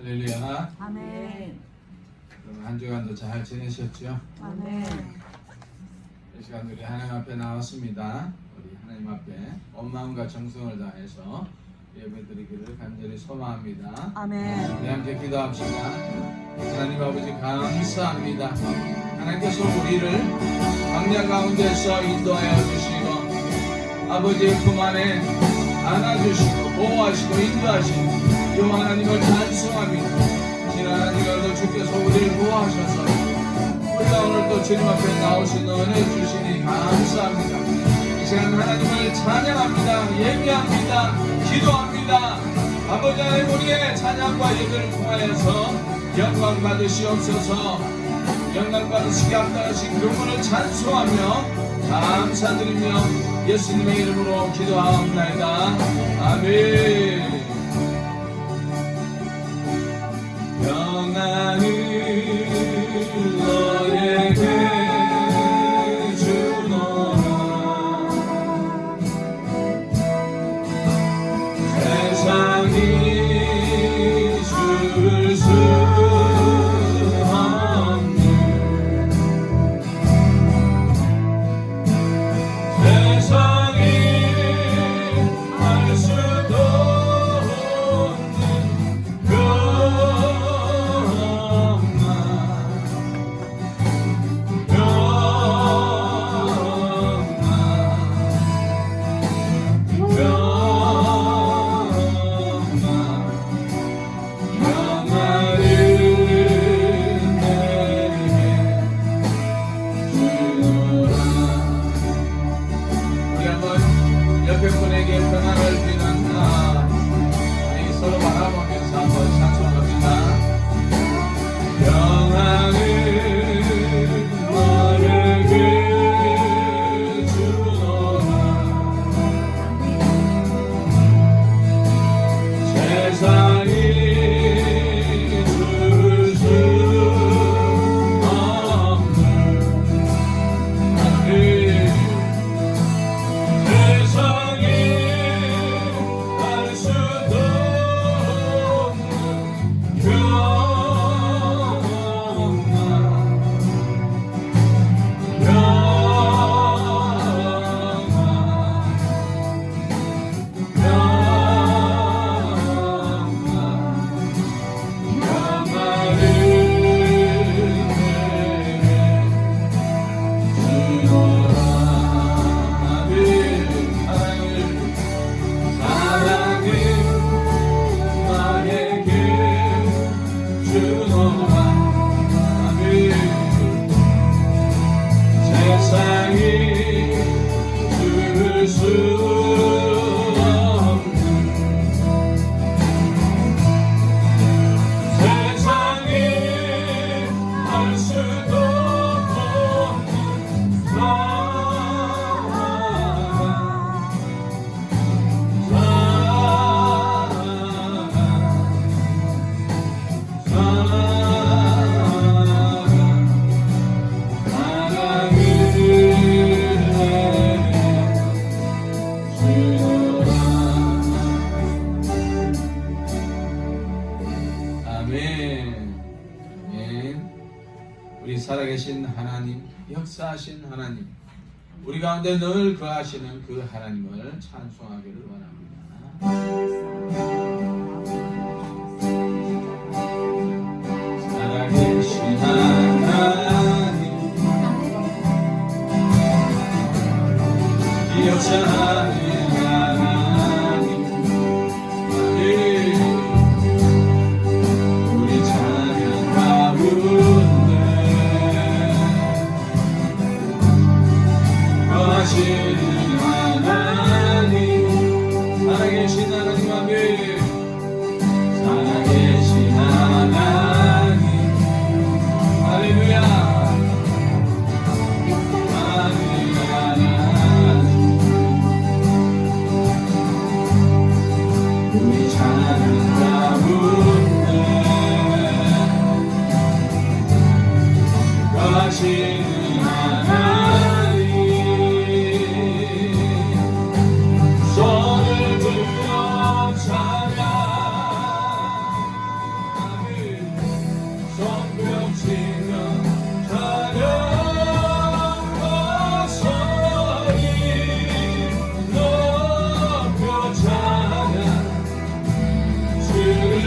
할렐루야. 아멘. 그럼 한 주간도 잘 지내셨죠? 아멘. 이 시간 우리 하나님 앞에 나왔습니다. 우리 하나님 앞에 온 마음과 정성을 다해서 예배드리기를 간절히 소망합니다. 아멘. 우리 함께 기도합시다. 하나님 아버지 감사합니다. 하나님께서 우리를 광야 가운데서 인도하여 주시고 아버지의 품 안에 안아주시고 보호하시고 인도하시고 이 하나님을 찬송합니다. 지난 한 주간도 주께서 우리를 보호하셔서 우리가 오늘 또 주님 앞에 나오신 은혜 주시니 감사합니다. 이 시간 하나님을 찬양합니다. 예배합니다. 기도합니다. 아버지 하나님 우리의 찬양과 예배를 통하여서 영광 받으시옵소서. 영광 받으시게 합당하신 그분을 찬송하며 감사드리며 예수님의 이름으로 기도하옵나이다. 아멘. 평안을 너에게 주노라. 세상이 줄 수 없는 세상이 알 수도 옆에 분에게 평안을 비난다. 우리 서로 바라보면서 한번 찬송합니다. 평안을 너에게 주노라. 세상이 줄 수 없는 세상이 알 수도 없는 우리 살아계신 하나님, 역사하신 하나님, 우리 가운데 늘 거하시는 그 하나님을 찬송하기를 원합니다. 살아계신 하나님, 역사하는 살아계신 하나님 앞에 살아계신 하나님 할렐루야 우리 찬양 가운데 거하시는 하나님 손을 들어 찬양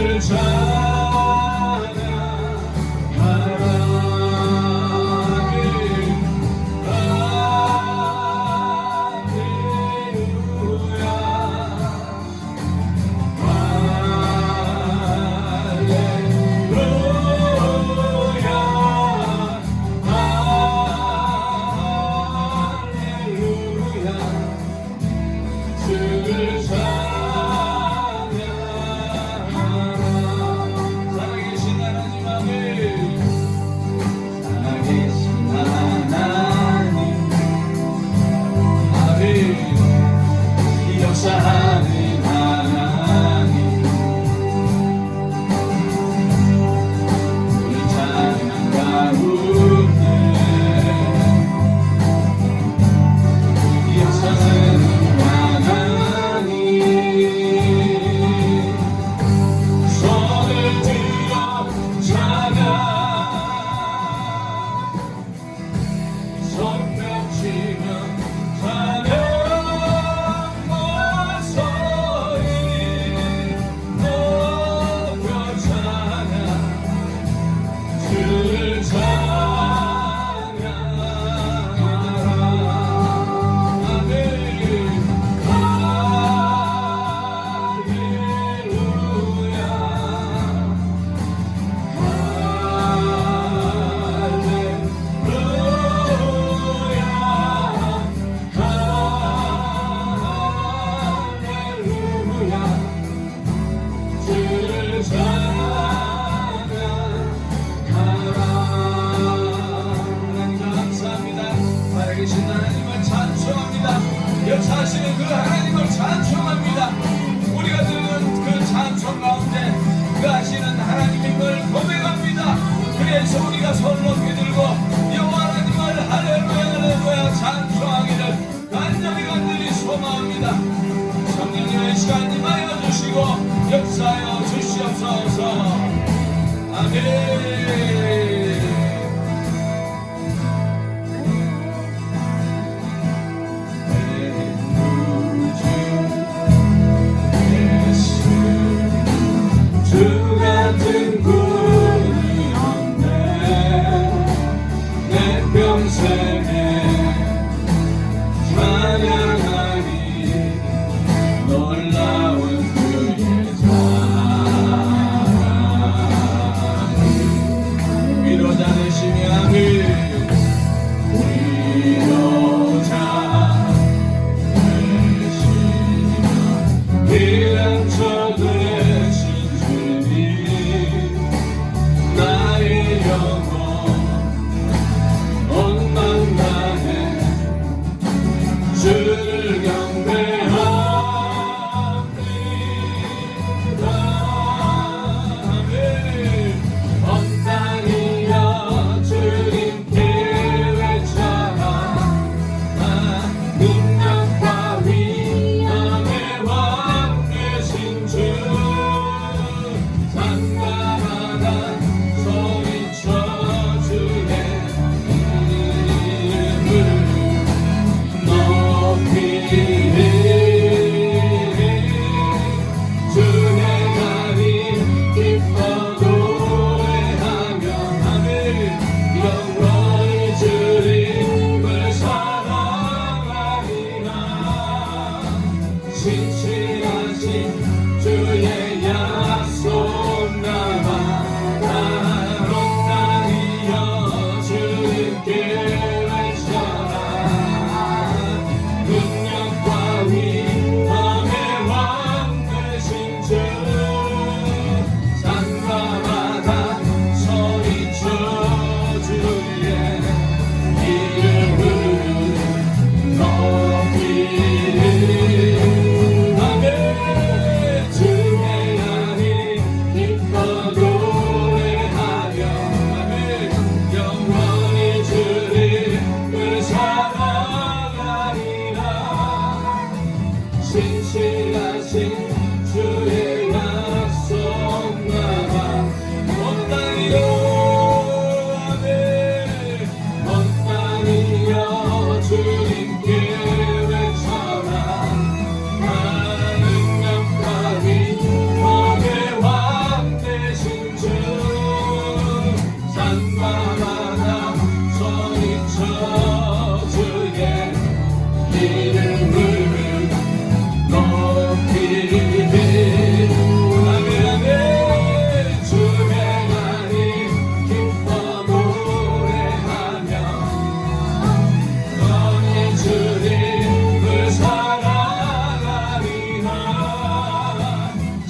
주를 살아계신 하나님 아멘. 역사하는 하나님 우리 찬양 가운데 역사하는 하나님 손을 들어 찬양 손 펼치며 찬양 목소리 높여 찬양 주를 찬양하라 아멘 하나님을 찬송합니다. 역사하시는 그 하나님을 찬송합니다. 우리가 들은 그 찬송 가운데 그 하시는 하나님임을 고백합니다. 그래서 우리가 손을 높이 들고 여호와 하나님을 할렐루야 할렐루야 찬송하기를 간절히 소망합니다. 성령님의 시간 임하여 주시고 역사하여 주시옵소서. 아멘. 주 같은 분이 없네 내 평생에 찬양하리 놀라운 그의 사랑 위로자 되시며 아멘 위로자 되시며 기름쳐 되시 나의 영혼 온 맘 다해 주를 경배합니다. 아멘. 온 땅이여 주님께 외쳐라 능력과 위엄의 왕 되신 주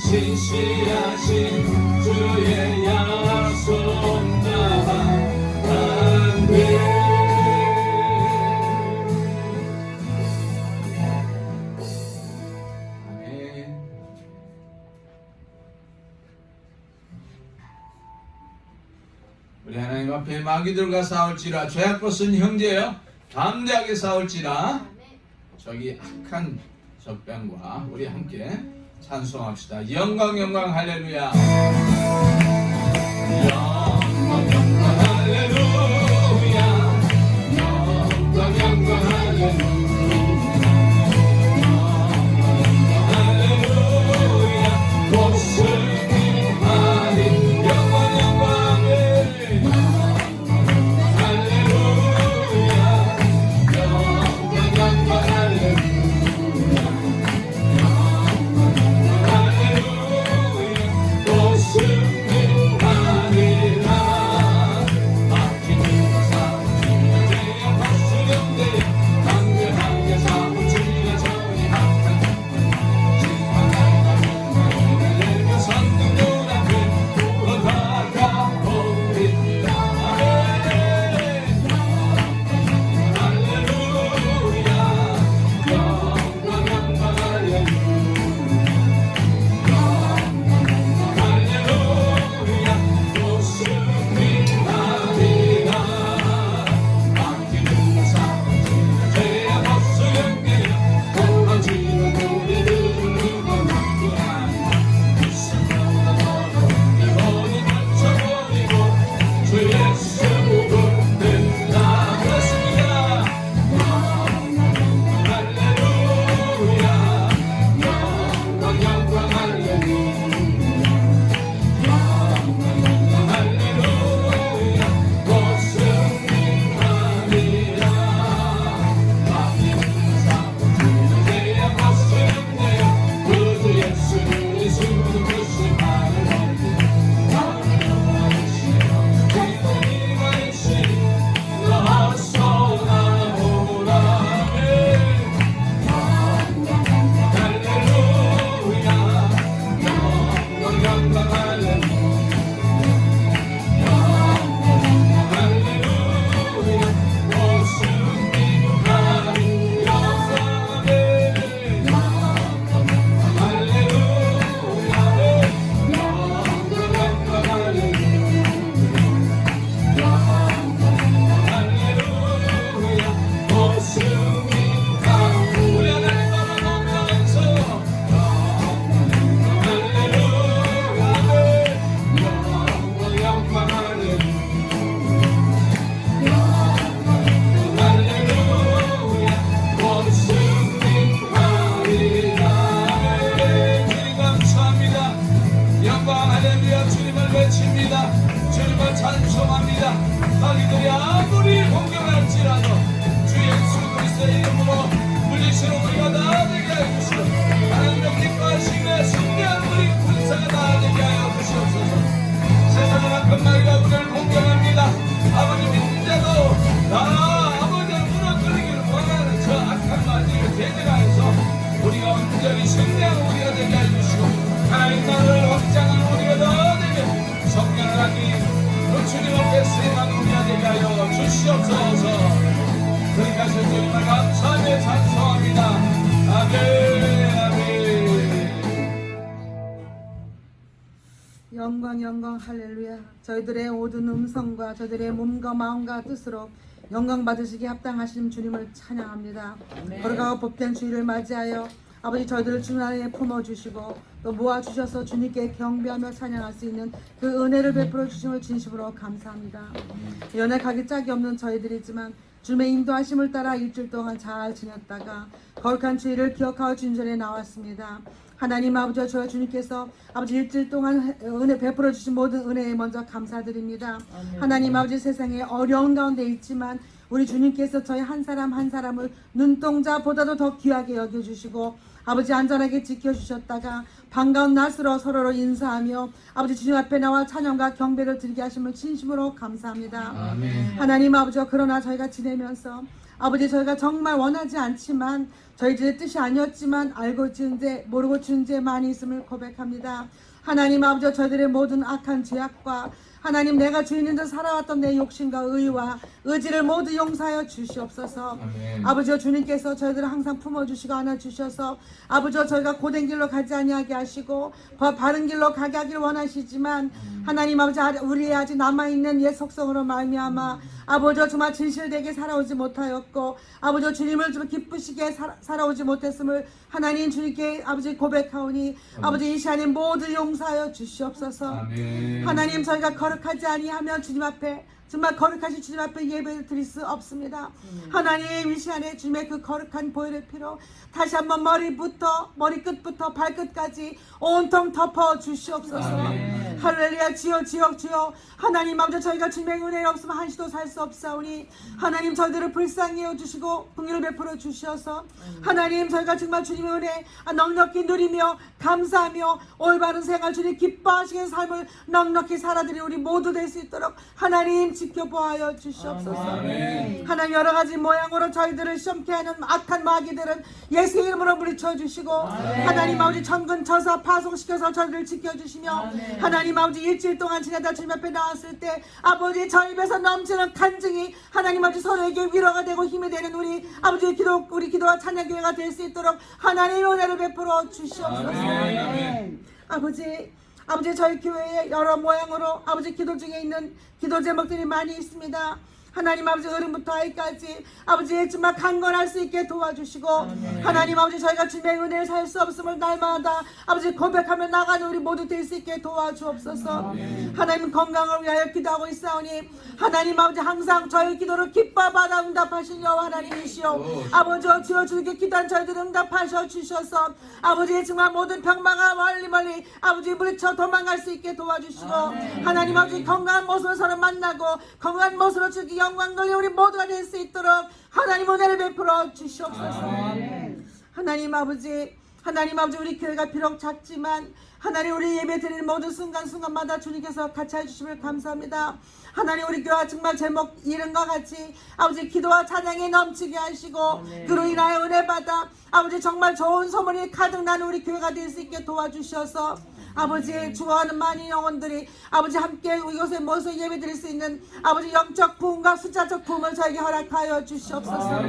신실하신 주의 약속 나아간대. 우리 하나님 앞에 마귀들과 싸울지라 죄악고 쓴 형제여 담대하게 싸울지라. 저기 악한 적병과 우리 함께 찬송합시다. 영광 영광 할렐루야. 영광 영광 할렐루야. 영광 영광 할렐루야. 곧 승리하리. 영광 영광 할렐루야. 영광 영광 할렐루야. 마귀들이 아무리 공격할지라도 주 예수 그리스도의 이름으로 물리치는 우리가 다 되게 하여 주시고 하나님의 기뻐하시며 승리한 우리 군사가 다 되게 하여 주시옵소서. 세상은 악한 마귀가 우리를 공격합니다. 아버지 민자도 다 아버지를 무너뜨리기를 원하는 저 악한 마귀를 대적하여서 우리가 온전히 승리한 우리가 되게 하여 주시고 하나님 나라를 확장하는 우리가 다 되게 성령을 하기 주님 앞에 쓰임하는 우리가 되게 하여 주시옵소서. 그러니까 주님을 감사하며 찬송합니다. 아멘 아멘. 영광 영광 할렐루야. 저희들의 모든 음성과 저희들의 몸과 마음과 뜻으로 영광 받으시기 합당하신 주님을 찬양합니다. 거룩하고 복된 주일을 맞이하여 아버지 저희들을 주님 안에 품어주시고 또 모아주셔서 주님께 경배하며 찬양할 수 있는 그 은혜를 베풀어 주심을 진심으로 감사합니다. 연약하기 짝이 없는 저희들이지만 주님의 인도하심을 따라 일주일 동안 잘 지냈다가 거룩한 주일을 기억하고 주님 전에 나왔습니다. 하나님 아버지와 저와 주님께서 아버지 일주일 동안 은혜 베풀어 주신 모든 은혜에 먼저 감사드립니다. 하나님 아버지 세상에 어려운 가운데 있지만 우리 주님께서 저희 한 사람 한 사람을 눈동자보다도 더 귀하게 여겨주시고 아버지 안전하게 지켜주셨다가 반가운 낯으로 서로로 인사하며 아버지 주님 앞에 나와 찬양과 경배를 드리게 하심을 진심으로 감사합니다. 아멘. 하나님 아버지와 그러나 저희가 지내면서 아버지 저희가 정말 원하지 않지만 저희들의 뜻이 아니었지만 알고 지은 죄 모르고 지은 죄 많이 있음을 고백합니다. 하나님 아버지 저희들의 모든 악한 죄악과 하나님 내가 주인인 듯 살아왔던 내 욕심과 의와 의지를 모두 용서하여 주시옵소서. 아멘. 아버지여 주님께서 저희들을 항상 품어주시고 안아주셔서 아버지여 저희가 고된 길로 가지 아니하게 하시고 바른 길로 가게 하길 원하시지만 하나님 아버지 우리의 아직 남아있는 옛 속성으로 말미암아 아버지여 정말 진실되게 살아오지 못하였고 아버지여 주님을 좀 기쁘시게 살아오지 못했음을 하나님 주님께 아버지 고백하오니 아버지 이 시간에 모두 용서하여 주시옵소서. 아멘. 하나님 저희가 거룩하지 아니하면 주님 앞에 정말 거룩하신 주님 앞에 예배를 드릴 수 없습니다. 하나님 이 시간에 주님의 그 거룩한 보혈의 피로 다시 한번 머리끝부터 발끝까지 온통 덮어 주시옵소서. 아멘. 할렐루야. 주여 주여 주여. 하나님 아버지 저희가 주님의 은혜 없으면 한시도 살 수 없사오니 하나님 저희들을 불쌍히 여주시고 긍휼을 베풀어 주셔서 하나님 저희가 정말 주님의 은혜 넉넉히 누리며 감사하며 올바른 생활 주님 기뻐하시는 삶을 넉넉히 살아드리는 우리 모두 될 수 있도록 하나님 지켜보아여 주시옵소서. 아멘. 하나님 여러 가지 모양으로 저희들을 시험케 하는 악한 마귀들은 예수 이름으로 물리쳐 주시고 하나님 아버지 천근 저사 파송시켜서 저희를 지켜주시며 하나님 아버지 일주일 동안 지내다 주님 앞에 나왔을 때 아버지 저희 입에서 넘치는 간증이 하나님 아버지 서로에게 위로가 되고 힘이 되는 우리 아버지 우리 기도와 찬양교회가 될 수 있도록 하나님의 은혜를 베풀어 주시옵소서. 아멘. 아버지 저희 교회에 여러 모양으로 아버지 기도 중에 있는 기도 제목들이 많이 있습니다. 하나님 아버지 어른부터 아이까지 아버지 정말 강건할 수 있게 도와주시고 하나님 아버지 저희가 주님의 은혜를 살 수 없음을 날마다 아버지 고백하며 나가는 우리 모두 될 수 있게 도와주옵소서. 하나님 건강을 위하여 기도하고 있사오니 하나님 아버지 항상 저희 기도를 기뻐 받아 응답하신 여호와 하나님이시오. 아버지 주여 주님께 기도한 저희들 응답하셔 주셔서 아버지 정말 모든 병마가 멀리 아버지 물리쳐 도망갈 수 있게 도와주시고 하나님 아버지 건강한 모습으로 서로 만나고 건강한 모습으로 주기 영광 돌려 우리 모두가 될 수 있도록 하나님 은혜를 베풀어 주시옵소서. 하나님 아버지 우리 교회가 비록 작지만 하나님 우리 예배 드리는 모든 순간순간마다 주님께서 같이 해주심을 감사합니다. 하나님 우리 교회가 정말 제목 이름과 같이 아버지 기도와 찬양에 넘치게 하시고 그로 인하여 은혜 받아 아버지 정말 좋은 소문이 가득 나는 우리 교회가 될 수 있게 도와주셔서 아버지 주어하는 많은 영혼들이 아버지 함께 이곳에 모여서 예배 드릴 수 있는 아버지 영적 부흥과 숫자적 부흥을 저에게 허락하여 주시옵소서.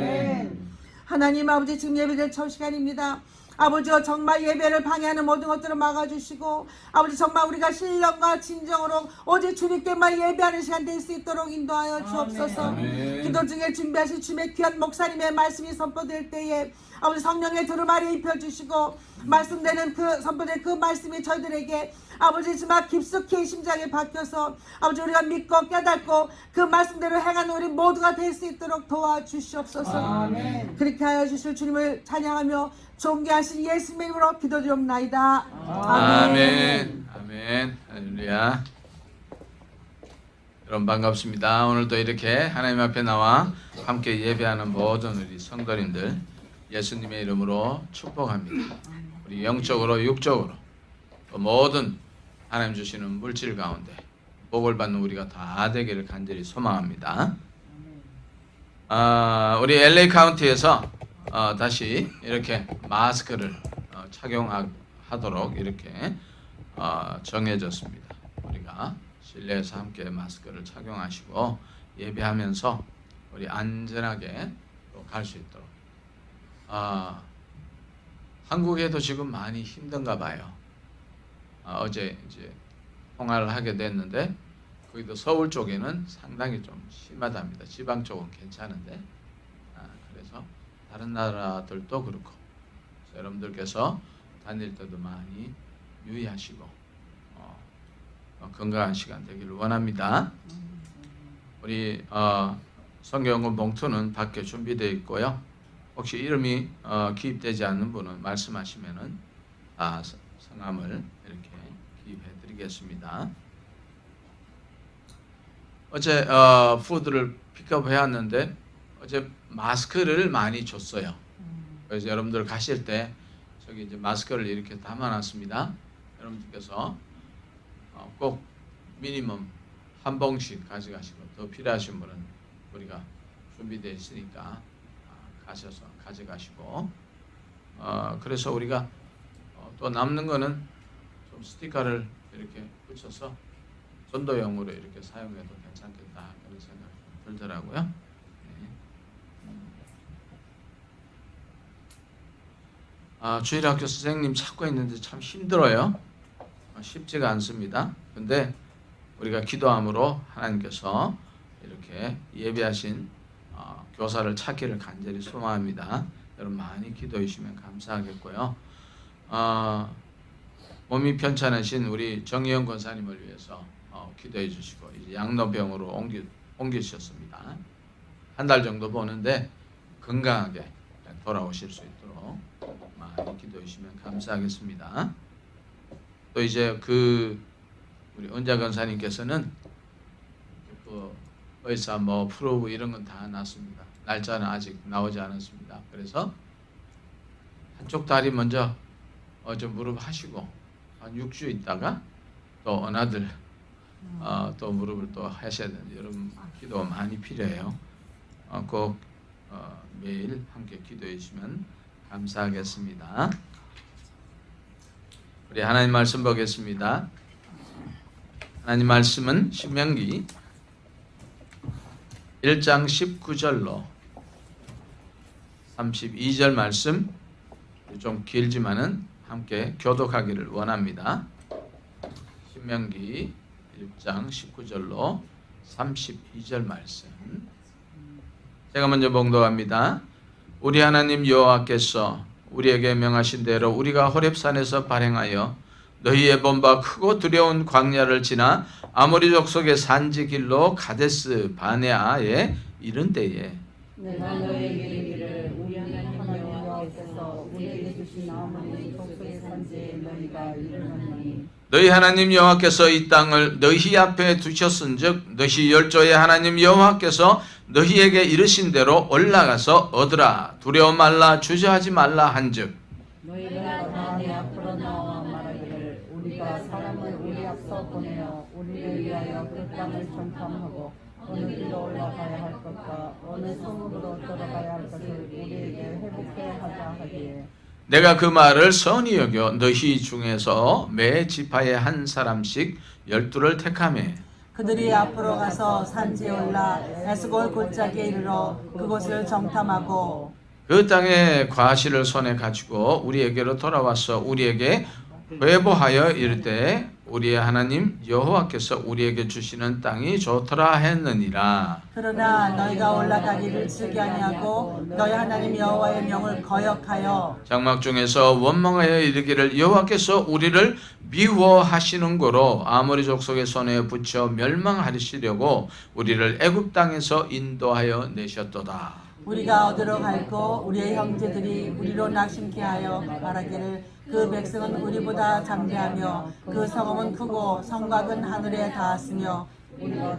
하나님 아버지 지금 예배될 첫 시간입니다. 아버지여 정말 예배를 방해하는 모든 것들을 막아주시고 아버지 정말 우리가 신령과 진정으로 오직 주님께만 예배하는 시간 될 수 있도록 인도하여 주옵소서. 기도 중에 준비하신 주님의 귀한 목사님의 말씀이 선포될 때에 아버지 성령의 두루마리 입혀주시고 말씀되는 선포된 그 말씀이 저희들에게 아버지 정말 깊숙이 심장에 박혀서 아버지 우리가 믿고 깨닫고 그 말씀대로 행하는 우리 모두가 될 수 있도록 도와주시옵소서. 그렇게 하여 주실 주님을 찬양하며 존귀하신 예수님의 이름으로 기도드리옵나이다. 아멘. 아멘. 할렐루야. 여러분 반갑습니다. 오늘도 이렇게 하나님 앞에 나와 함께 예배하는 모든 우리 성도님들 예수님의 이름으로 축복합니다. 우리 영적으로 육적으로 모든 하나님 주시는 물질 가운데 복을 받는 우리가 다 되기를 간절히 소망합니다. 우리 LA 카운티에서 다시 이렇게 마스크를 착용하도록 이렇게 정해졌습니다. 우리가 실내에서 함께 마스크를 착용하시고 예배하면서 우리 안전하게 갈 수 있도록. 한국에도 지금 많이 힘든가 봐요. 어제 이제 통화를 하게 됐는데 거기도 서울 쪽에는 상당히 좀 심하답니다. 지방 쪽은 괜찮은데 그래서 다른 나라들도 그렇고 여러분들께서 다닐 때도 많이 유의하시고 건강한 시간 되기를 원합니다. 우리 성경연금 봉투는 밖에 준비되어 있고요. 혹시 이름이 기입되지 않는 분은 말씀하시면은 성함을 이렇게 기입해 드리겠습니다. 어제 푸드를 픽업해 왔는데 어제 마스크를 많이 줬어요. 그래서 여러분들 가실 때 저기 이제 마스크를 이렇게 담아놨습니다. 여러분들께서 꼭 미니멈 한 봉씩 가져가시고 더 필요하신 분은 우리가 준비되어 있으니까 가셔서 가져가시고 그래서 우리가 또 남는 거는 좀 스티커를 이렇게 붙여서 전도용으로 이렇게 사용해도 괜찮겠다 그런 생각이 들더라고요. 주일학교 선생님 찾고 있는데 참 힘들어요. 쉽지가 않습니다. 근데 우리가 기도함으로 하나님께서 이렇게 예비하신 교사를 찾기를 간절히 소망합니다. 여러분 많이 기도해 주시면 감사하겠고요. 몸이 편찮으신 우리 정의영 권사님을 위해서 기도해 주시고 이제 양로병으로 옮기셨습니다. 한 달 정도 보는데 건강하게 돌아오실 수 있도록 많이 기도해 주시면 감사하겠습니다. 또 이제 우리 은자 권사님께서는 의사 프로브 이런 건 다 났습니다. 날짜는 아직 나오지 않았습니다. 그래서 한쪽 다리 먼저 무릎 하시고 한 6주 있다가 또 어나들 또 무릎을 또 하셔야 되는데 여러분 기도 많이 필요해요. 꼭 매일 함께 기도해 주시면 감사하겠습니다. 우리 하나님 말씀 보겠습니다. 하나님 말씀은 신명기 1장 19절로 32절 말씀 좀 길지만은 함께 교독하기를 원합니다. 신명기 1장 19절로 32절 말씀 제가 먼저 봉독합니다. 우리 하나님 여호와께서 우리에게 명하신 대로 우리가 호렙산에서 발행하여 너희의 본 바 크고 두려운 광야를 지나 아모리 족속의 산지 길로 가데스 바네아에 이른 때에 내가 너희에게 이르기를 우리 하나님 여호와께서 우리에게 주신 아모리 족속의 산지에 너희가 이르노니 너희 하나님 여호와께서 이 땅을 너희 앞에 두셨은즉 너희 열조의 하나님 여호와께서 너희에게 이르신 대로 올라가서 얻으라 두려워 말라 주저하지 말라 한즉 너희가 다 내 앞으로 나와 말하기를 우리가 사람을 우리 앞서 보내어 우리를 위하여 그 땅을 정탐하고 어느 길로 올라가야 할 것과 어느 성읍으로 들어가야 할 것을 우리에게 회복해 하자 하기에 내가 그 말을 선히 여겨 너희 중에서 매 지파에 한 사람씩 12를 택하매 그들이 앞으로 가서 산지에 올라 에스골 골짜기에 이르러 그곳을 정탐하고 그 땅의 과실을 손에 가지고 우리에게로 돌아와서 우리에게 회보하여 이르되 우리의 하나님 여호와께서 우리에게 주시는 땅이 좋더라 했느니라. 그러나 너희가 올라가기를 즐겨 아니하고 너희 하나님 여호와의 명을 거역하여 장막 중에서 원망하여 이르기를 여호와께서 우리를 미워하시는 거로 아모리 족속의 손에 붙여 멸망하시려고 우리를 애굽 땅에서 인도하여 내셨도다. 우리가 어디로 갈고 우리의 형제들이 우리로 낙심케 하여 말하기를 그 백성은 우리보다 장대하며 그 성읍은 크고 성곽은 하늘에 닿았으며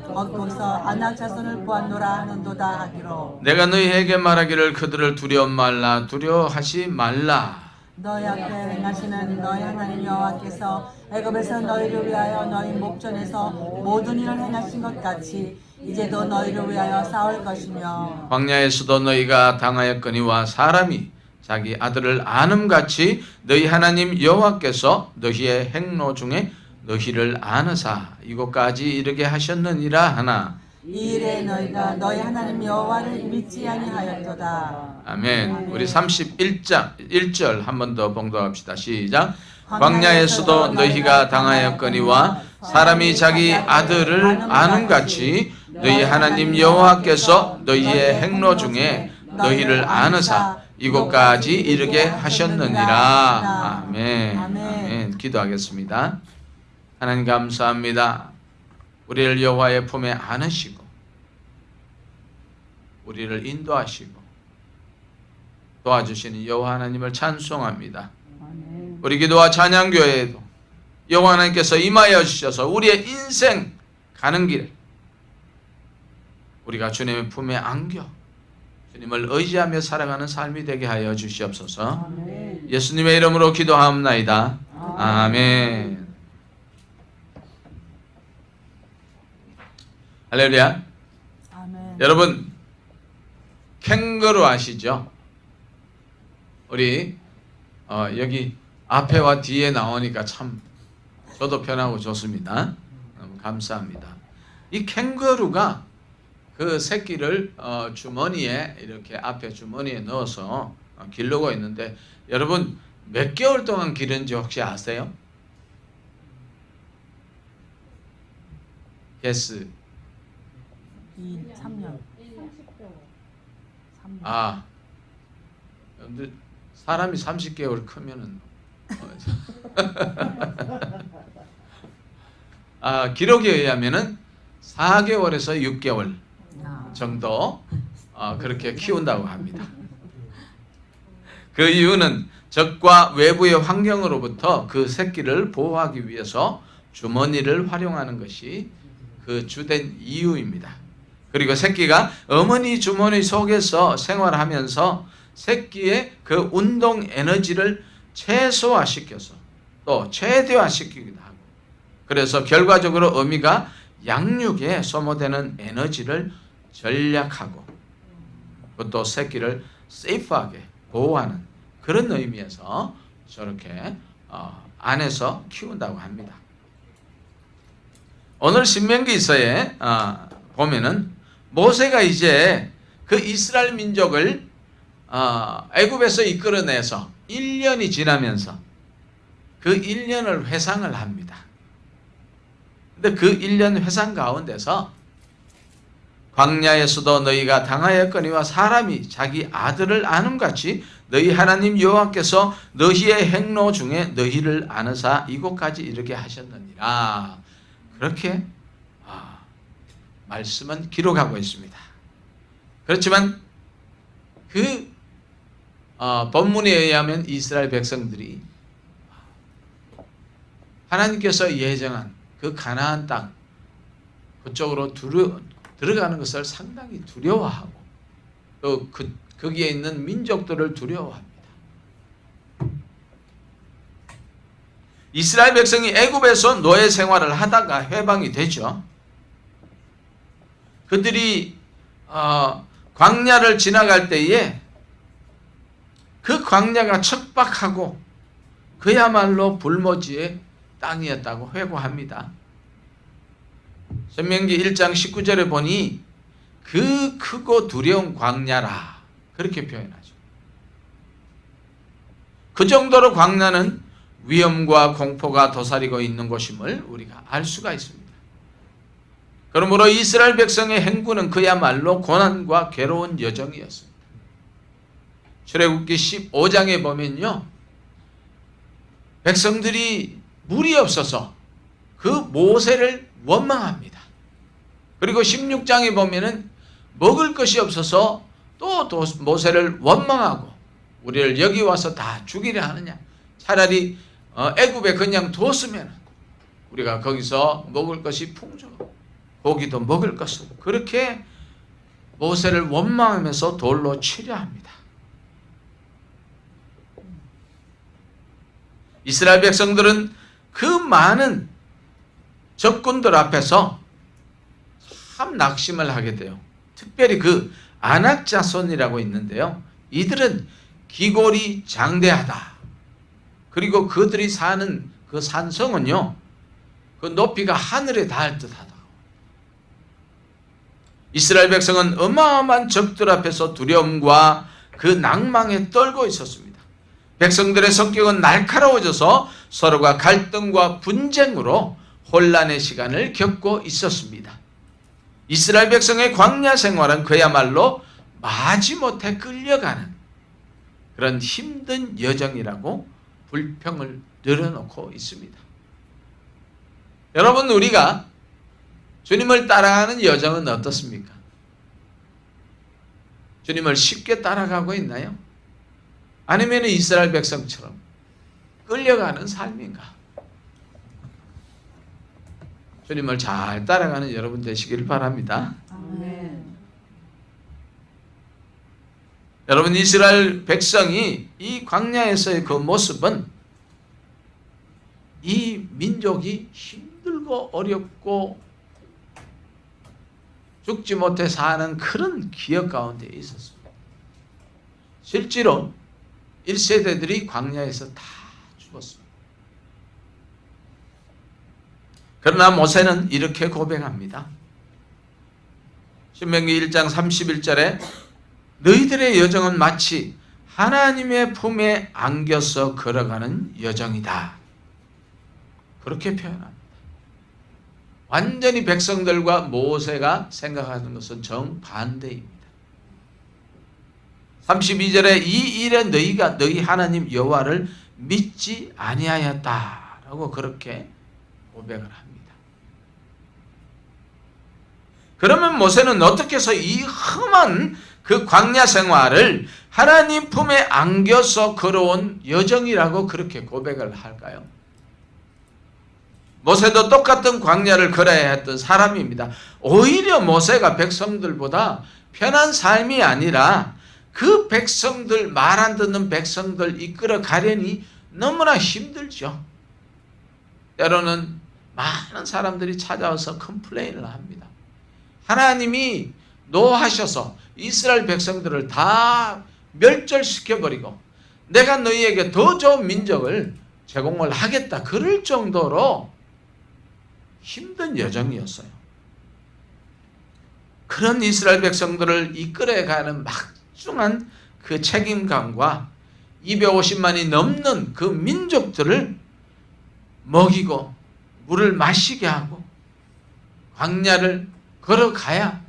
거기서 아낙 자손을 보았노라 하는도다 하기로 내가 너희에게 말하기를 그들을 두려워 말라 두려워하지 말라. 너희 앞에 행하시는 너희 하나님 여호와께서 애굽에서 너희를 위하여 너희 목전에서 모든 일을 행하신 것 같이 이제도 너희를 위하여 싸울 것이며 광야에서도 너희가 당하였거니와 사람이 자기 아들을 아는같이 너희 하나님 여호와께서 너희의 행로 중에 너희를 아느사 이곳까지 이르게 하셨느니라 하나 이 일에 너희가 너희 하나님 여호와를 믿지 아니하였도다. 아멘. 우리 31장 1절 한 번 더 봉독합시다. 시작. 광야에서도 너희가 당하였거니와 사람이 자기 아들을 아는같이 너희 하나님 여호와께서 너희의 행로 중에 너희를 아느사 이곳까지 이르게 하셨느니라. 아멘. 아멘. 기도하겠습니다. 하나님 감사합니다. 우리를 여호와의 품에 안으시고 우리를 인도하시고 도와주시는 여호와 하나님을 찬송합니다. 우리 기도와 찬양교회에도 여호와 하나님께서 임하여 주셔서 우리의 인생 가는 길에 우리가 주님의 품에 안겨 주님을 의지하며 살아가는 삶이 되게 하여 주시옵소서. 아멘. 예수님의 이름으로 기도하옵나이다. 아멘. 할렐루야. 아멘. 여러분 캥거루 아시죠? 우리 여기 앞에와 뒤에 나오니까 참 저도 편하고 좋습니다. 너무 감사합니다. 이 캥거루가 그 새끼를 주머니에 이렇게 앞에 주머니에 넣어서 기르고 있는데 여러분 몇 개월 동안 기른지 혹시 아세요? 예스. 3년. 아, 근데 사람이 30개월 크면은 기록에 의하면은 4개월에서 6개월 정도 그렇게 키운다고 합니다. 그 이유는 적과 외부의 환경으로부터 그 새끼를 보호하기 위해서 주머니를 활용하는 것이 그 주된 이유입니다. 그리고 새끼가 어머니 주머니 속에서 생활하면서 새끼의 그 운동 에너지를 최소화시켜서 또 최대화시키기도 하고, 그래서 결과적으로 어미가 양육에 소모되는 에너지를 절약하고 또 새끼를 세이프하게 보호하는 그런 의미에서 저렇게 안에서 키운다고 합니다. 오늘 신명기서에 보면은 모세가 이제 그 이스라엘 민족을 애굽에서 이끌어내서 1년이 지나면서 그 1년을 회상을 합니다. 근데 그 1년 회상 가운데서 광야에서도 너희가 당하였거니와 사람이 자기 아들을 아는같이 너희 하나님 여호와께서 너희의 행로 중에 너희를 아느사 이곳까지 이르게 하셨느니라. 그렇게 말씀은 기록하고 있습니다. 그렇지만 그 본문에 의하면 이스라엘 백성들이 하나님께서 예정한 그 가나안 땅 그쪽으로 들어가는 것을 상당히 두려워하고 또 거기에 있는 민족들을 두려워합니다. 이스라엘 백성이 애굽에서 노예 생활을 하다가 해방이 되죠. 그들이 광야를 지나갈 때에 그 광야가 척박하고 그야말로 불모지의 땅이었다고 회고합니다.申命記 1장 19절에 보니 그 크고 두려운 광야라 그렇게 표현하죠. 그 정도로 광야는 위험과 공포가 도사리고 있는 곳임을 우리가 알 수가 있습니다. 그러므로 이스라엘 백성의 행군은 그야말로 고난과 괴로운 여정이었습니다. 출애굽기 15장에 보면요, 백성들이 물이 없어서 그 모세를 원망합니다. 그리고 16장에 보면은 먹을 것이 없어서 또 모세를 원망하고 우리를 여기 와서 다 죽이려 하느냐, 차라리 애굽에 그냥 뒀으면 우리가 거기서 먹을 것이 풍족하고 고기도 먹을 것을, 그렇게 모세를 원망하면서 돌로 치려 합니다. 이스라엘 백성들은 그 많은 적군들 앞에서 참 낙심을 하게 돼요. 특별히 그 아낙 자손이라고 있는데요, 이들은 기골이 장대하다. 그리고 그들이 사는 그 산성은요, 그 높이가 하늘에 닿을 듯하다. 이스라엘 백성은 어마어마한 적들 앞에서 두려움과 그 낭망에 떨고 있었습니다. 백성들의 성격은 날카로워져서 서로가 갈등과 분쟁으로 혼란의 시간을 겪고 있었습니다. 이스라엘 백성의 광야 생활은 그야말로 마지못해 끌려가는 그런 힘든 여정이라고 불평을 늘어놓고 있습니다. 여러분, 우리가 주님을 따라가는 여정은 어떻습니까? 주님을 쉽게 따라가고 있나요? 아니면 이스라엘 백성처럼 끌려가는 삶인가? 주님을 잘 따라가는 여러분 되시길 바랍니다. 아멘. 여러분, 이스라엘 백성이 이 광야에서의 그 모습은 이 민족이 힘들고 어렵고 죽지 못해 사는 그런 기억 가운데 있었습니다. 실제로 1세대들이 광야에서 다 죽었습니다. 그러나 모세는 이렇게 고백합니다. 신명기 1장 31절에 너희들의 여정은 마치 하나님의 품에 안겨서 걸어가는 여정이다. 그렇게 표현합니다. 완전히 백성들과 모세가 생각하는 것은 정반대입니다. 32절에 이 일에 너희가 너희 하나님 여호와를 믿지 아니하였다라고 그렇게 고백을 합니다. 그러면 모세는 어떻게 해서 이 험한 그 광야 생활을 하나님 품에 안겨서 걸어온 여정이라고 그렇게 고백을 할까요? 모세도 똑같은 광야를 걸어야 했던 사람입니다. 오히려 모세가 백성들보다 편한 삶이 아니라 그 백성들, 말 안 듣는 백성들 이끌어 가려니 너무나 힘들죠. 때로는 많은 사람들이 찾아와서 컴플레인을 합니다. 하나님이 노하셔서 이스라엘 백성들을 다 멸절시켜버리고 내가 너희에게 더 좋은 민족을 제공을 하겠다. 그럴 정도로 힘든 여정이었어요. 그런 이스라엘 백성들을 이끌어가는 막중한 그 책임감과 250만이 넘는 그 민족들을 먹이고 물을 마시게 하고 광야를 걸어가야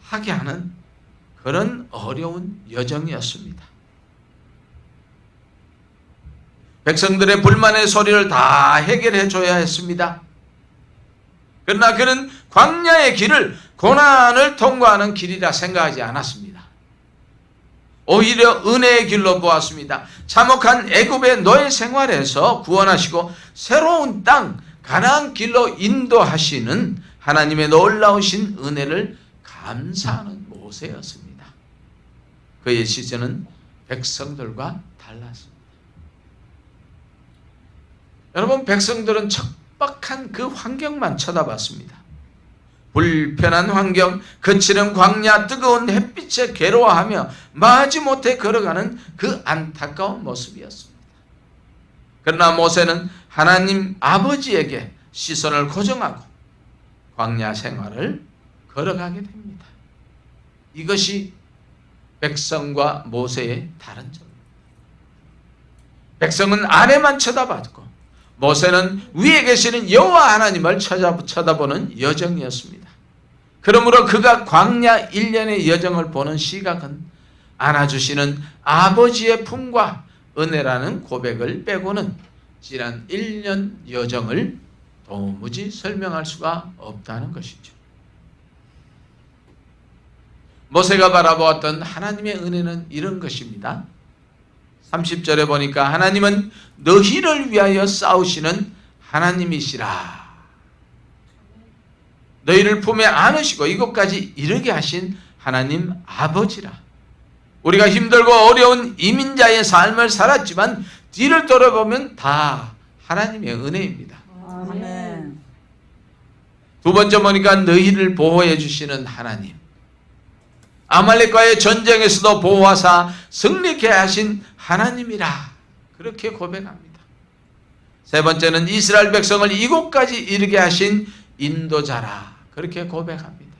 하게 하는 그런 어려운 여정이었습니다. 백성들의 불만의 소리를 다 해결해 줘야 했습니다. 그러나 그는 광야의 길을 고난을 통과하는 길이라 생각하지 않았습니다. 오히려 은혜의 길로 보았습니다. 참혹한 애굽의 노예 생활에서 구원하시고 새로운 땅 가나안 길로 인도하시는 하나님의 놀라우신 은혜를 감사하는 모세였습니다. 그의 시선은 백성들과 달랐습니다. 여러분, 백성들은 척박한 그 환경만 쳐다봤습니다. 불편한 환경, 거칠은 광야, 뜨거운 햇빛에 괴로워하며 마지못해 걸어가는 그 안타까운 모습이었습니다. 그러나 모세는 하나님 아버지에게 시선을 고정하고 광야 생활을 걸어가게 됩니다. 이것이 백성과 모세의 다른 점입니다. 백성은 아래만 쳐다봤고 모세는 위에 계시는 여호와 하나님을 쳐다보는 여정이었습니다. 그러므로 그가 광야 1년의 여정을 보는 시각은 안아주시는 아버지의 품과 은혜라는 고백을 빼고는 지난 1년 여정을 도무지 설명할 수가 없다는 것이죠. 모세가 바라보았던 하나님의 은혜는 이런 것입니다. 30절에 보니까 하나님은 너희를 위하여 싸우시는 하나님이시라. 너희를 품에 안으시고 이곳까지 이르게 하신 하나님 아버지라. 우리가 힘들고 어려운 이민자의 삶을 살았지만 뒤를 돌아보면 다 하나님의 은혜입니다. 아멘. 두 번째 보니까 너희를 보호해 주시는 하나님. 아말렉과의 전쟁에서도 보호하사 승리케 하신 하나님이라. 그렇게 고백합니다. 세 번째는 이스라엘 백성을 이곳까지 이르게 하신 인도자라. 그렇게 고백합니다.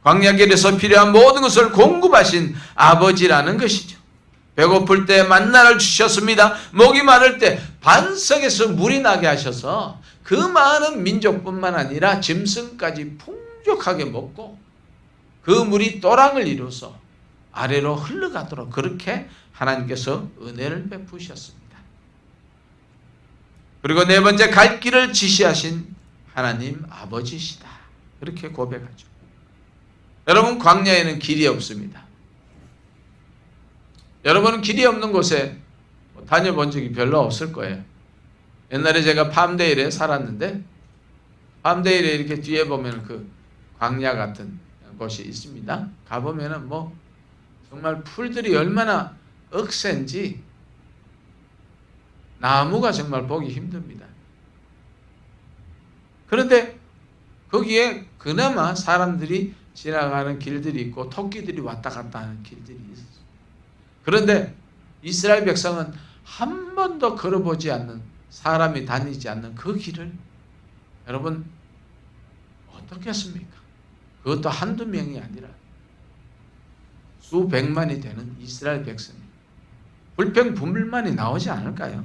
광야길에서 필요한 모든 것을 공급하신 아버지라는 것이죠. 배고플 때 만나를 주셨습니다. 목이 마를 때 반석에서 물이 나게 하셔서 그 많은 민족뿐만 아니라 짐승까지 풍족하게 먹고 그 물이 또랑을 이루어서 아래로 흘러가도록 그렇게 하나님께서 은혜를 베푸셨습니다. 그리고 네 번째, 갈 길을 지시하신 하나님 아버지시다. 그렇게 고백하죠. 여러분, 광야에는 길이 없습니다. 여러분은 길이 없는 곳에 다녀본 적이 별로 없을 거예요. 옛날에 제가 팜데일에 살았는데 팜데일에 이렇게 뒤에 보면 그 광야 같은 곳이 있습니다. 가보면은 뭐 정말 풀들이 얼마나 억센지 나무가 정말 보기 힘듭니다. 그런데 거기에 그나마 사람들이 지나가는 길들이 있고 토끼들이 왔다 갔다 하는 길들이 있었어요. 그런데 이스라엘 백성은 한 번도 걸어보지 않는, 사람이 다니지 않는 그 길을 여러분 어떻겠습니까? 그것도 한두 명이 아니라 수백만이 되는 이스라엘 백성이 불평불만이 나오지 않을까요?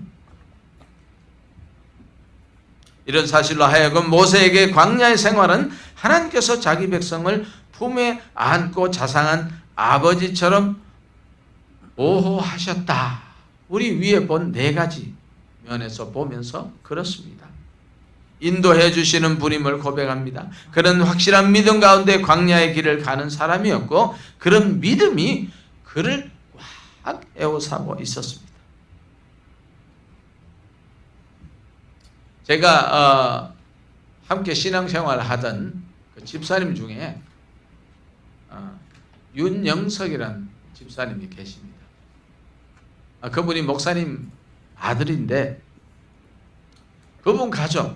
이런 사실로 하여금 모세에게 광야의 생활은 하나님께서 자기 백성을 품에 안고 자상한 아버지처럼 보호하셨다. 우리 위에 본 네 가지 면에서 보면서 그렇습니다. 인도해 주시는 분임을 고백합니다. 그는 확실한 믿음 가운데 광야의 길을 가는 사람이었고 그런 믿음이 그를 꽉 에워싸고 있었습니다. 제가 함께 신앙생활을 하던 그 집사님 중에 윤영석이라는 집사님이 계십니다. 그분이 목사님 아들인데 그분 가족,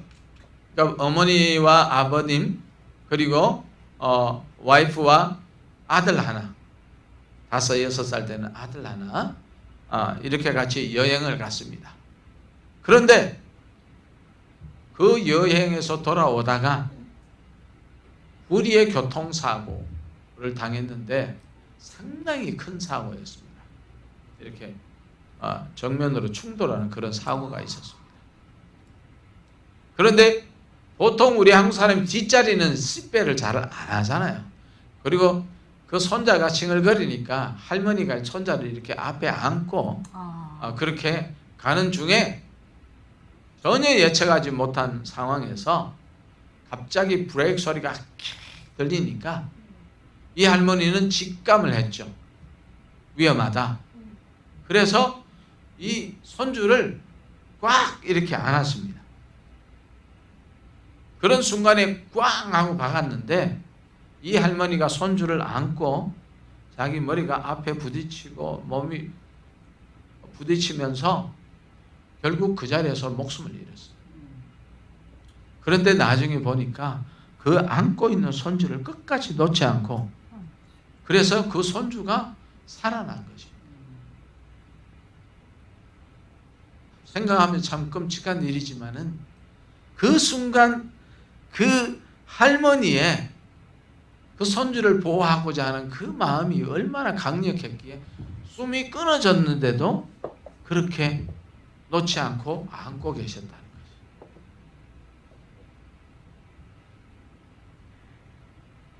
그러니까 어머니와 아버님 그리고 와이프와 아들 하나, 5, 6살 되는 아들 하나 이렇게 같이 여행을 갔습니다. 그런데 그 여행에서 돌아오다가 불의의 교통사고를 당했는데 상당히 큰 사고였습니다. 이렇게 정면으로 충돌하는 그런 사고가 있었습니다. 그런데 보통 우리 한국 사람이 뒷자리는 시트벨을 잘 안 하잖아요. 그리고 그 손자가 칭얼거리니까 할머니가 손자를 이렇게 앞에 안고 그렇게 가는 중에 전혀 예측하지 못한 상황에서 갑자기 브레이크 소리가 들리니까 이 할머니는 직감을 했죠. 위험하다. 그래서 이 손주를 꽉 이렇게 안았습니다. 그런 순간에 꽝 하고 박았는데 이 할머니가 손주를 안고 자기 머리가 앞에 부딪히고 몸이 부딪히면서 결국 그 자리에서 목숨을 잃었어요. 그런데 나중에 보니까 그 안고 있는 손주를 끝까지 놓지 않고 그래서 그 손주가 살아난 것입니다. 생각하면 참 끔찍한 일이지만은 그 순간 그 할머니의 그 손주를 보호하고자 하는 그 마음이 얼마나 강력했기에 숨이 끊어졌는데도 그렇게 놓지 않고 안고 계셨다는 거죠.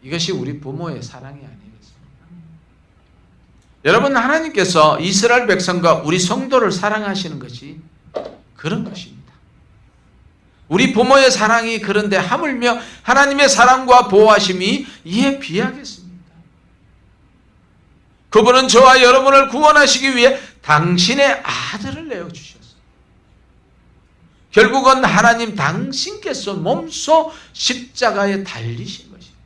이것이 우리 부모의 사랑이 아니겠습니까? 여러분, 하나님께서 이스라엘 백성과 우리 성도를 사랑하시는 것이 그런 것입니다. 우리 부모의 사랑이 그런데 하물며 하나님의 사랑과 보호하심이 이에 비하겠습니다. 그분은 저와 여러분을 구원하시기 위해 당신의 아들을 내어주셨어요. 결국은 하나님 당신께서 몸소 십자가에 달리신 것입니다.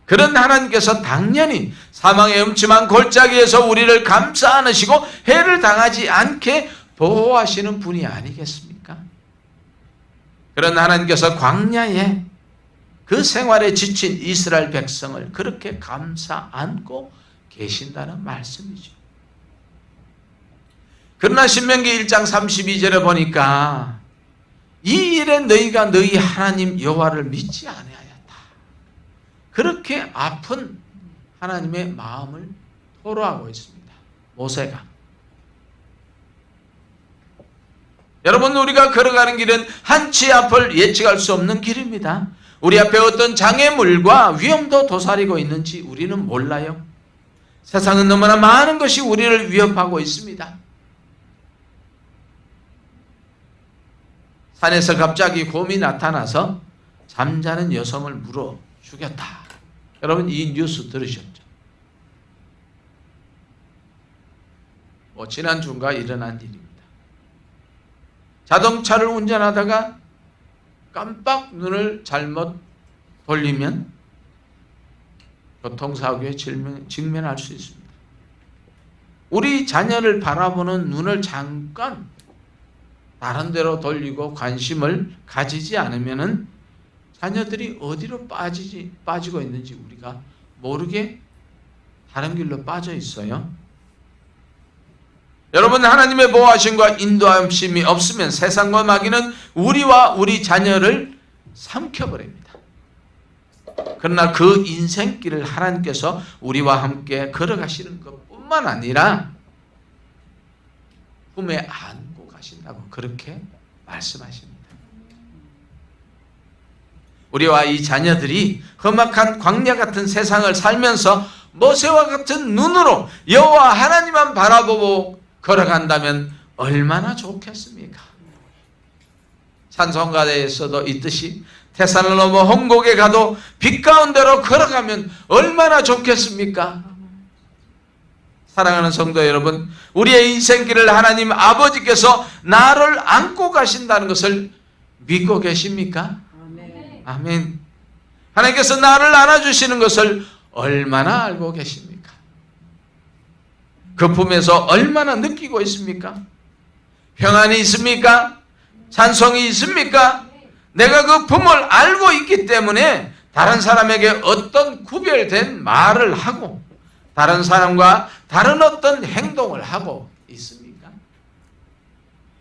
그런 하나님께서 당연히 사망의 음침한 골짜기에서 우리를 감싸 안으시고 해를 당하지 않게 보호하시는 분이 아니겠습니까? 그런 하나님께서 광야에 그 생활에 지친 이스라엘 백성을 그렇게 감싸 안고 계신다는 말씀이죠. 그러나 신명기 1장 32절에 보니까 이 일에 너희가 너희 하나님 여호와를 믿지 아니하였다. 그렇게 아픈 하나님의 마음을 토로하고 있습니다. 모세가. 여러분, 우리가 걸어가는 길은 한치 앞을 예측할 수 없는 길입니다. 우리 앞에 어떤 장애물과 위험도 도사리고 있는지 우리는 몰라요. 세상은 너무나 많은 것이 우리를 위협하고 있습니다. 산에서 갑자기 곰이 나타나서 잠자는 여성을 물어 죽였다. 여러분, 이 뉴스 들으셨죠? 지난주인가 일어난 일입니다. 자동차를 운전하다가 깜빡 눈을 잘못 돌리면 교통사고에 직면할 수 있습니다. 우리 자녀를 바라보는 눈을 잠깐 다른 데로 돌리고 관심을 가지지 않으면 자녀들이 어디로 빠지고 있는지 우리가 모르게 다른 길로 빠져 있어요. 여러분, 하나님의 보호하심과 인도하심이 없으면 세상과 마귀는 우리와 우리 자녀를 삼켜버립니다. 그러나 그 인생길을 하나님께서 우리와 함께 걸어가시는 것뿐만 아니라 꿈에 안고 가신다고 그렇게 말씀하십니다. 우리와 이 자녀들이 험악한 광야 같은 세상을 살면서 모세와 같은 눈으로 여호와 하나님만 바라보고 걸어간다면 얼마나 좋겠습니까? 찬송가에서도 있듯이 태산을 넘어 홍곡에 가도 빛 가운데로 걸어가면 얼마나 좋겠습니까? 사랑하는 성도 여러분, 우리의 인생길을 하나님 아버지께서 나를 안고 가신다는 것을 믿고 계십니까? 아멘. 하나님께서 나를 안아주시는 것을 얼마나 알고 계십니까? 그 품에서 얼마나 느끼고 있습니까? 평안이 있습니까? 찬송이 있습니까? 내가 그 품을 알고 있기 때문에 다른 사람에게 어떤 구별된 말을 하고 다른 사람과 다른 어떤 행동을 하고 있습니까?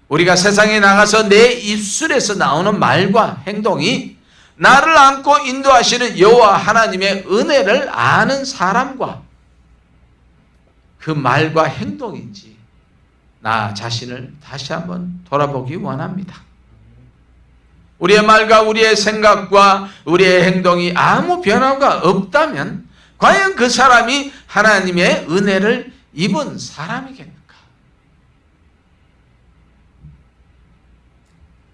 우리가 세상에 나가서 내 입술에서 나오는 말과 행동이 나를 안고 인도하시는 여호와 하나님의 은혜를 아는 사람과 그 말과 행동인지 나 자신을 다시 한번 돌아보기 원합니다. 우리의 말과 우리의 생각과 우리의 행동이 아무 변화가 없다면 과연 그 사람이 하나님의 은혜를 입은 사람이겠는가?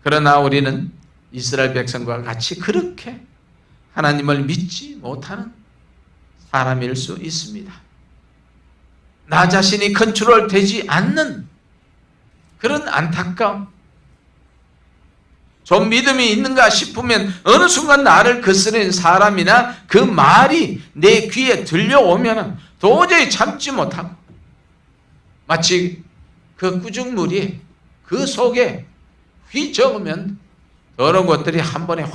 그러나 우리는 이스라엘 백성과 같이 그렇게 하나님을 믿지 못하는 사람일 수 있습니다. 나 자신이 컨트롤 되지 않는 그런 안타까움, 좀 믿음이 있는가 싶으면 어느 순간 나를 거스르는 사람이나 그 말이 내 귀에 들려오면 도저히 참지 못하고 마치 그 꾸중물이 그 속에 휘저으면 더러운 것들이 한 번에 확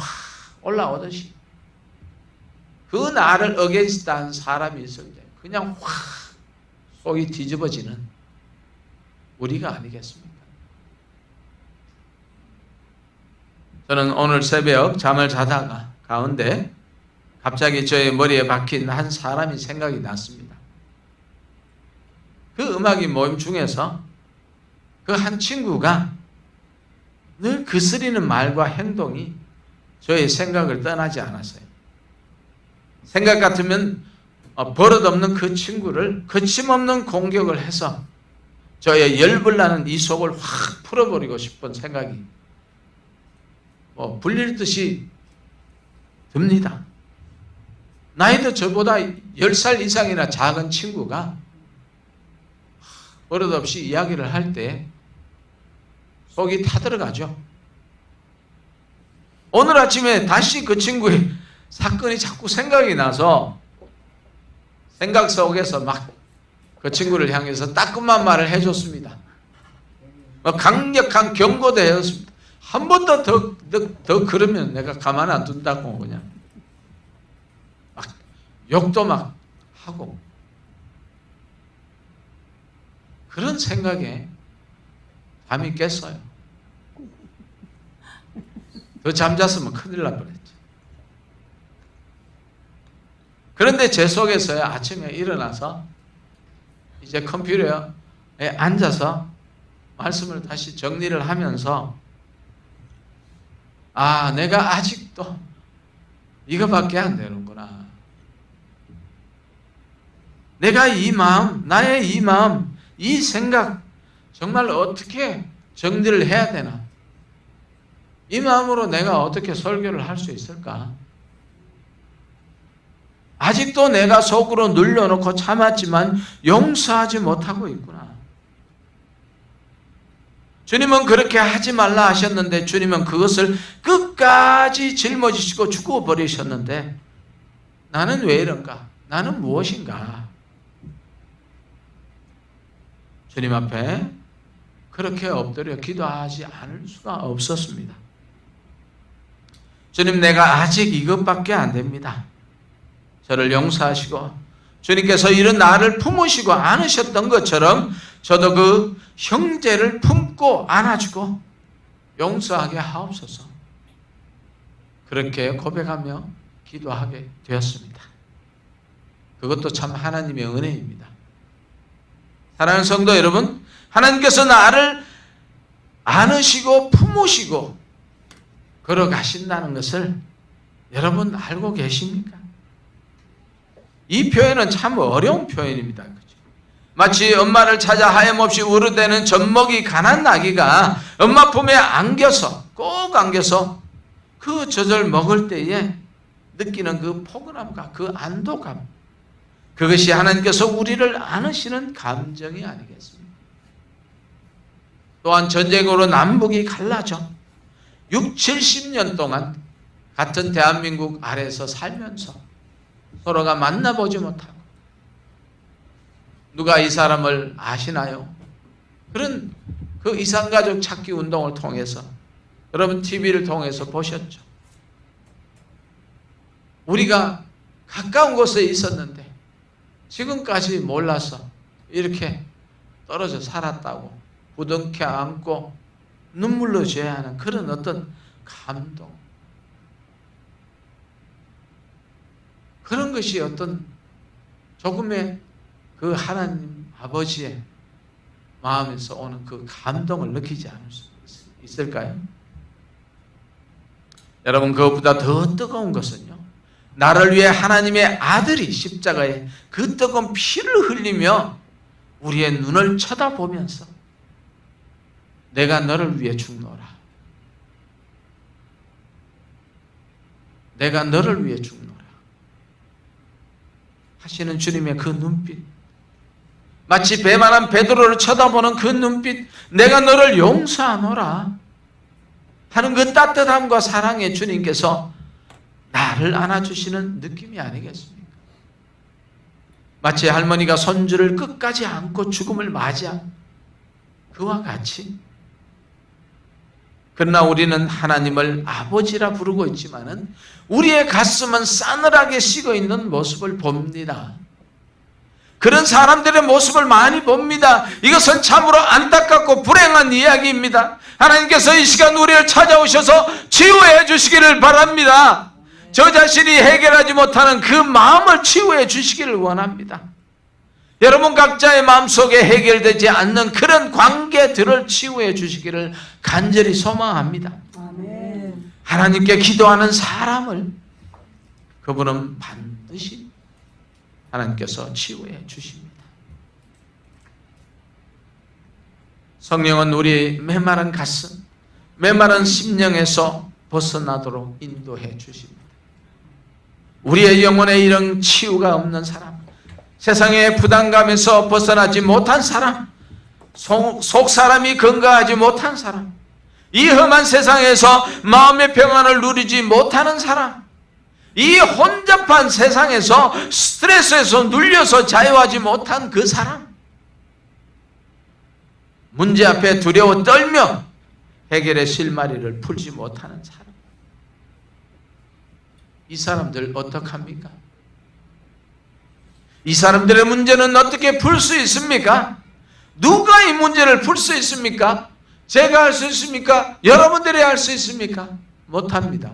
올라오듯이 그 나를 어게인스트한 사람이 있을 때 그냥 확 속이 뒤집어지는 우리가 아니겠습니까? 저는 오늘 새벽 잠을 자다가 가운데 갑자기 저의 머리에 박힌 한 사람이 생각이 났습니다. 그 음악이 모임 중에서 그 한 친구가 늘 거스리는 말과 행동이 저의 생각을 떠나지 않았어요. 생각 같으면 버릇없는 그 친구를 거침없는 공격을 해서 저의 열불 나는 이 속을 확 풀어버리고 싶은 생각이 불릴 듯이 듭니다. 나이도 저보다 10살 이상이나 작은 친구가 버릇없이 이야기를 할 때 속이 타들어가죠. 오늘 아침에 다시 그 친구의 사건이 자꾸 생각이 나서 생각 속에서 막 그 친구를 향해서 따끔한 말을 해줬습니다. 강력한 경고도 해줬습니다. 한 번 더 그러면 내가 가만 안 둔다고 그냥 막 욕도 막 하고 그런 생각에 밤이 깼어요. 더 잠잤으면 큰일 날 뻔했죠. 그런데 제 속에서야 아침에 일어나서 이제 컴퓨터에 앉아서 말씀을 다시 정리를 하면서 내가 아직도 이거밖에 안 되는구나. 내가 이 마음, 나의 이 마음, 이 생각 정말 어떻게 정리를 해야 되나? 이 마음으로 내가 어떻게 설교를 할 수 있을까? 아직도 내가 속으로 눌러놓고 참았지만 용서하지 못하고 있구나. 주님은 그렇게 하지 말라 하셨는데 주님은 그것을 끝까지 짊어지시고 죽어버리셨는데 나는 왜 이런가? 나는 무엇인가? 주님 앞에 그렇게 엎드려 기도하지 않을 수가 없었습니다. 주님, 내가 아직 이것밖에 안 됩니다. 저를 용서하시고 주님께서 이런 나를 품으시고 안으셨던 것처럼 저도 그 형제를 품고 안아주고 용서하게 하옵소서. 그렇게 고백하며 기도하게 되었습니다. 그것도 참 하나님의 은혜입니다. 사랑하는 성도 여러분, 하나님께서 나를 안으시고 품으시고 걸어가신다는 것을 여러분 알고 계십니까? 이 표현은 참 어려운 표현입니다. 마치 엄마를 찾아 하염없이 우르대는 젖먹이 가난 아기가 엄마 품에 안겨서 꼭 안겨서 그 젖을 먹을 때에 느끼는 그 포근함과 그 안도감, 그것이 하나님께서 우리를 안으시는 감정이 아니겠습니까? 또한 전쟁으로 남북이 갈라져 6, 70년 동안 같은 대한민국 아래에서 살면서 서로가 만나보지 못하고 누가 이 사람을 아시나요? 그런 그 이산가족 찾기 운동을 통해서 여러분 TV를 통해서 보셨죠? 우리가 가까운 곳에 있었는데 지금까지 몰라서 이렇게 떨어져 살았다고 부둥켜 안고 눈물로 줘야 하는 그런 어떤 감동, 그런 것이 어떤 조금의 그 하나님 아버지의 마음에서 오는 그 감동을 느끼지 않을 수 있을까요? 여러분, 그것보다 더 뜨거운 것은요, 나를 위해 하나님의 아들이 십자가에 그 뜨거운 피를 흘리며 우리의 눈을 쳐다보면서 내가 너를 위해 죽노라, 내가 너를 위해 죽노라 하시는 주님의 그 눈빛, 마치 배만한 베드로를 쳐다보는 그 눈빛, 내가 너를 용서하노라 하는 그 따뜻함과 사랑의 주님께서 나를 안아주시는 느낌이 아니겠습니까? 마치 할머니가 손주를 끝까지 안고 죽음을 맞이한 그와 같이. 그러나 우리는 하나님을 아버지라 부르고 있지만은 우리의 가슴은 싸늘하게 식어 있는 모습을 봅니다. 그런 사람들의 모습을 많이 봅니다. 이것은 참으로 안타깝고 불행한 이야기입니다. 하나님께서 이 시간 우리를 찾아오셔서 치유해 주시기를 바랍니다. 저 자신이 해결하지 못하는 그 마음을 치유해 주시기를 원합니다. 여러분 각자의 마음속에 해결되지 않는 그런 관계들을 치유해 주시기를 간절히 소망합니다. 아멘. 하나님께 기도하는 사람을 그분은 반드시 하나님께서 치유해 주십니다. 성령은 우리의 메마른 가슴, 메마른 심령에서 벗어나도록 인도해 주십니다. 우리의 영혼에 이런 치유가 없는 사람, 세상의 부담감에서 벗어나지 못한 사람, 속 사람이 건강하지 못한 사람, 이 험한 세상에서 마음의 평안을 누리지 못하는 사람, 이 혼잡한 세상에서 스트레스에서 눌려서 자유하지 못한 그 사람, 문제 앞에 두려워 떨며 해결의 실마리를 풀지 못하는 사람, 이 사람들 어떡합니까? 이 사람들의 문제는 어떻게 풀 수 있습니까? 누가 이 문제를 풀 수 있습니까? 제가 할 수 있습니까? 여러분들이 할 수 있습니까? 못합니다.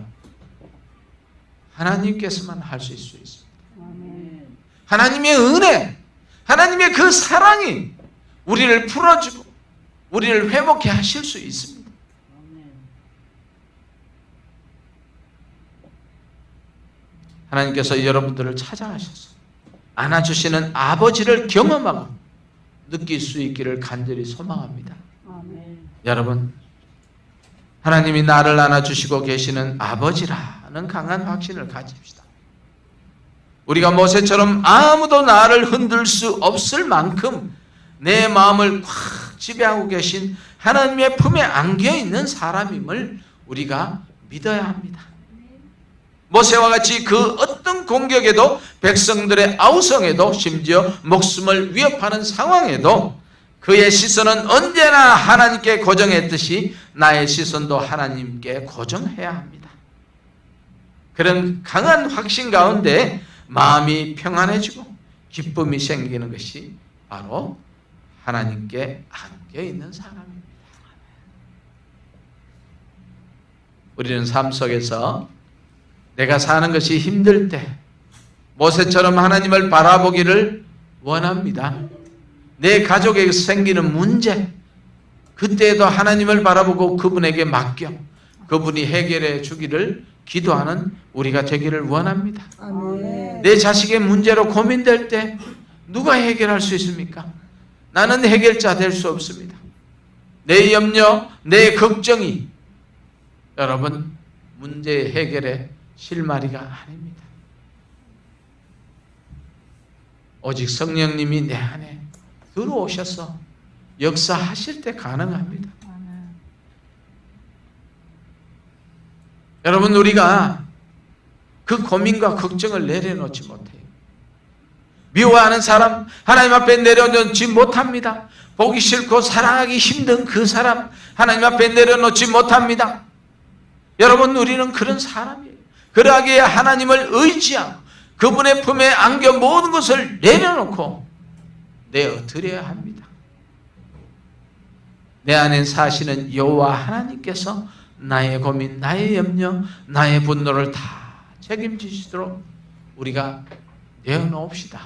하나님께서만 하실 수 있습니다. 아멘. 하나님의 은혜, 하나님의 그 사랑이 우리를 풀어주고 우리를 회복해 하실 수 있습니다. 아멘. 하나님께서 여러분들을 찾아가셔서 안아주시는 아버지를 경험하고 느낄 수 있기를 간절히 소망합니다. 아멘. 여러분, 하나님이 나를 안아주시고 계시는 아버지라는 강한 확신을 가집시다. 우리가 모세처럼 아무도 나를 흔들 수 없을 만큼 내 마음을 꽉 지배하고 계신 하나님의 품에 안겨있는 사람임을 우리가 믿어야 합니다. 모세와 같이 그 어떤 공격에도, 백성들의 아우성에도, 심지어 목숨을 위협하는 상황에도 그의 시선은 언제나 하나님께 고정했듯이 나의 시선도 하나님께 고정해야 합니다. 그런 강한 확신 가운데 마음이 평안해지고 기쁨이 생기는 것이 바로 하나님께 안겨 있는 사람입니다. 우리는 삶 속에서 내가 사는 것이 힘들 때 모세처럼 하나님을 바라보기를 원합니다. 내 가족에게 생기는 문제, 그때에도 하나님을 바라보고 그분에게 맡겨 그분이 해결해 주기를 기도하는 우리가 되기를 원합니다. 아멘. 내 자식의 문제로 고민될 때 누가 해결할 수 있습니까? 나는 해결자 될 수 없습니다. 내 염려, 내 걱정이 여러분 문제 해결의 실마리가 아닙니다. 오직 성령님이 내 안에 들어오셔서 역사하실 때 가능합니다. 여러분 우리가 그 고민과 걱정을 내려놓지 못해요. 미워하는 사람 하나님 앞에 내려놓지 못합니다. 보기 싫고 사랑하기 힘든 그 사람 하나님 앞에 내려놓지 못합니다. 여러분 우리는 그런 사람이에요. 그러하기에 하나님을 의지하고 그분의 품에 안겨 모든 것을 내려놓고 내어드려야 합니다. 내 안에 사시는 여호와 하나님께서 나의 고민, 나의 염려, 나의 분노를 다 책임지시도록 우리가 내어놓읍시다.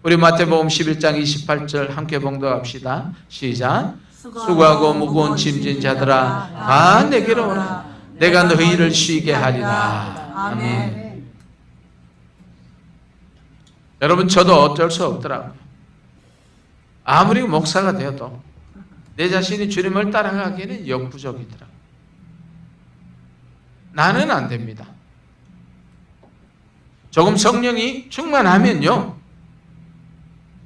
우리 마태복음 11장 28절 함께 봉독합시다. 시작. 수고하고 무거운 짐진 자들아 다 내게로 오라. 내가 너희를 쉬게 하리라. 아멘. 여러분 저도 어쩔 수 없더라고요. 아무리 목사가 되어도 내 자신이 주님을 따라가기에는 역부족이더라고요. 나는 안 됩니다. 조금 성령이 충만하면요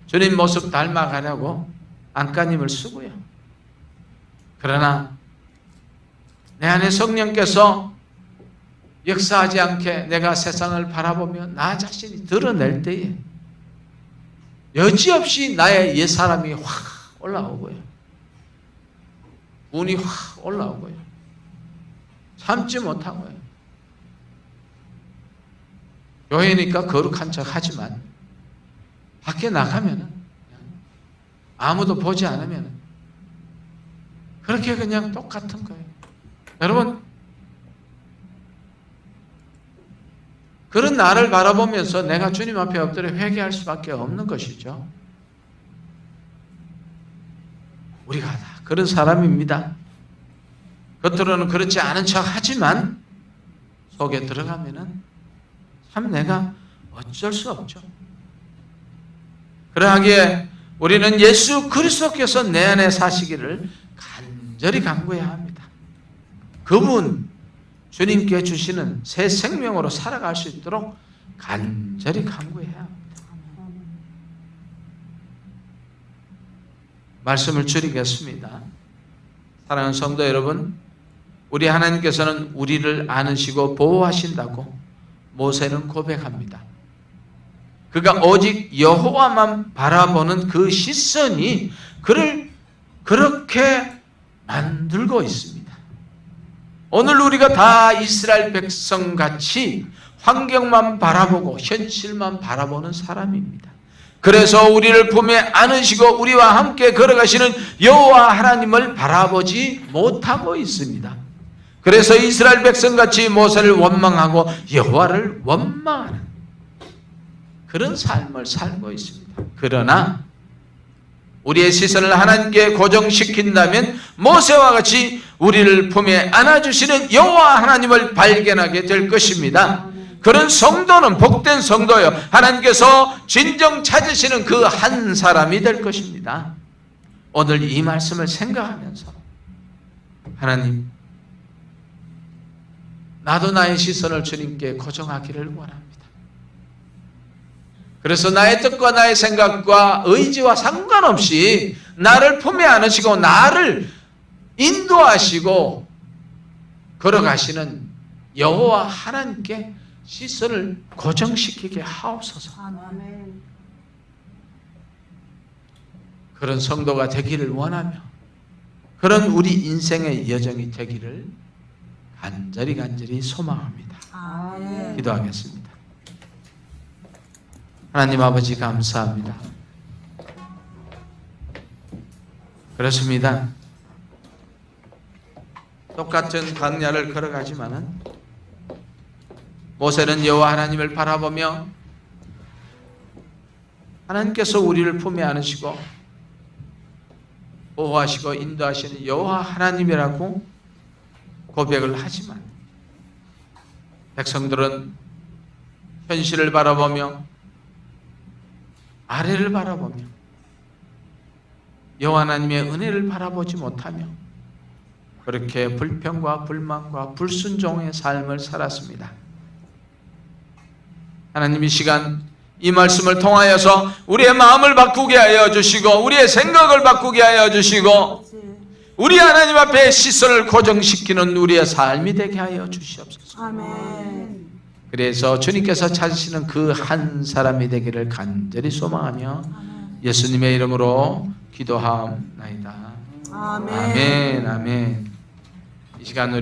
주님 모습 닮아가려고 안간힘을 쓰고요. 그러나 내 안에 성령께서 역사하지 않게 내가 세상을 바라보며 나 자신이 드러낼 때에 여지없이 나의 옛사람이 확 올라오고요. 운이 확 올라오고요. 참지 못하고요. 교회니까 거룩한 척 하지만 밖에 나가면은 아무도 보지 않으면 그렇게 그냥 똑같은 거예요. 여러분 그런 나를 바라보면서 내가 주님 앞에 엎드려 회개할 수밖에 없는 것이죠. 우리가 다 그런 사람입니다. 겉으로는 그렇지 않은 척 하지만 속에 들어가면은 참 내가 어쩔 수 없죠. 그러하기에 우리는 예수 그리스도께서 내 안에 사시기를 간절히 간구해야 합니다. 그분 주님께 주시는 새 생명으로 살아갈 수 있도록 간절히 간구해야 합니다. 말씀을 줄이겠습니다. 사랑하는 성도 여러분, 우리 하나님께서는 우리를 안으시고 보호하신다고 모세는 고백합니다. 그가 오직 여호와만 바라보는 그 시선이 그를 그렇게 만들고 있습니다. 오늘 우리가 다 이스라엘 백성같이 환경만 바라보고 현실만 바라보는 사람입니다. 그래서 우리를 품에 안으시고 우리와 함께 걸어가시는 여호와 하나님을 바라보지 못하고 있습니다. 그래서 이스라엘 백성같이 모세를 원망하고 여호와를 원망하는 그런 삶을 살고 있습니다. 그러나 우리의 시선을 하나님께 고정시킨다면 모세와 같이 우리를 품에 안아주시는 여호와 하나님을 발견하게 될 것입니다. 그런 성도는 복된 성도요, 하나님께서 진정 찾으시는 그 한 사람이 될 것입니다. 오늘 이 말씀을 생각하면서 하나님, 나도 나의 시선을 주님께 고정하기를 원합니다. 그래서 나의 뜻과 나의 생각과 의지와 상관없이 나를 품에 안으시고 나를 인도하시고 걸어가시는 여호와 하나님께 시선을 고정시키게 하옵소서. 아멘. 그런 성도가 되기를 원하며 그런 우리 인생의 여정이 되기를 간절히 소망합니다. 아멘. 기도하겠습니다. 하나님 아버지 감사합니다. 그렇습니다. 똑같은 광야를 걸어가지만은 모세는 여호와 하나님을 바라보며 하나님께서 우리를 품에 안으시고 보호하시고 인도하시는 여호와 하나님이라고 고백을 하지만 백성들은 현실을 바라보며 아래를 바라보며 여호와 하나님의 은혜를 바라보지 못하며 그렇게 불평과 불만과 불순종의 삶을 살았습니다. 하나님 이 시간 이 말씀을 통하여서 우리의 마음을 바꾸게 하여 주시고 우리의 생각을 바꾸게 하여 주시고 우리 하나님 앞에 시선을 고정시키는 우리의 삶이 되게 하여 주시옵소서. 아멘. 그래서 주님께서 찾으시는 그 한 사람이 되기를 간절히 소망하며 예수님의 이름으로 기도하옵나이다. 아멘. 아멘. 아멘. 이 시간 우리